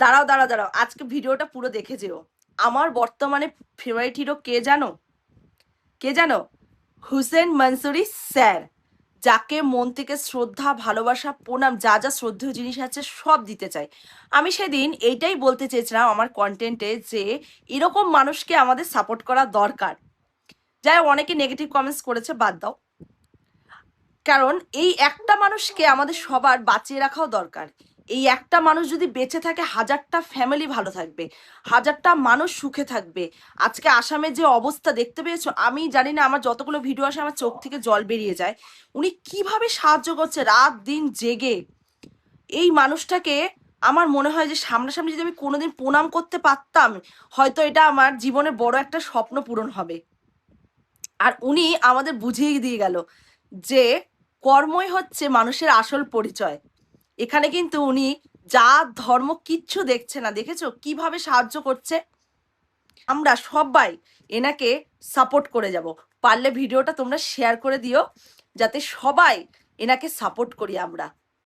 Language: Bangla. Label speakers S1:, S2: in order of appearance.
S1: দাঁড়াও দাঁড়াও দাঁড়াও, আজকে ভিডিওটা পুরো দেখে যেও। আমার বর্তমানে ফেভারিট হিরো কে জানো? কে জানো? হুসেন মনসুরি স্যার, যাকে মন থেকে শ্রদ্ধা, ভালোবাসা, প্রণাম, যা যা শ্রদ্ধেয় জিনিস আছে সব দিতে চাই। আমি সেদিন এইটাই বলতে চেয়েছিলাম আমার কন্টেন্টে, যে এরকম মানুষকে আমাদের সাপোর্ট করা দরকার। যাই হোক, অনেকে নেগেটিভ কমেন্টস করেছে, বাদ দাও। কারণ এই একটা মানুষকে আমাদের সবার বাঁচিয়ে রাখাও দরকার। এই একটা মানুষ যদি বেঁচে থাকে, হাজারটা ফ্যামিলি ভালো থাকবে, হাজারটা মানুষ সুখে থাকবে। আজকে আসামের যে অবস্থা দেখতে পেয়েছো, আমি জানি না, আমার যতগুলো ভিডিও আসে আমার চোখ থেকে জল বেরিয়ে যায়। উনি কিভাবে সাহায্য করছে রাত দিন জেগে এই মানুষটাকে। আমার মনে হয় যে সামনাসামনি যদি আমি কোনোদিন প্রণাম করতে পারতাম, হয়তো এটা আমার জীবনে বড় একটা স্বপ্ন পূরণ হবে। আর উনি আমাদের বুঝিয়ে দিয়ে গেল যে কর্মই হচ্ছে মানুষের আসল পরিচয়। এখানে কিন্তু উনি জাত ধর্ম কিচ্ছু দেখছে না, দেখেছো কিভাবে সাহায্য করছে। আমরা সবাই এনাকে সাপোর্ট করে যাব। পারলে ভিডিওটা তোমরা শেয়ার করে দিও, যাতে সবাই এনাকে সাপোর্ট করি আমরা।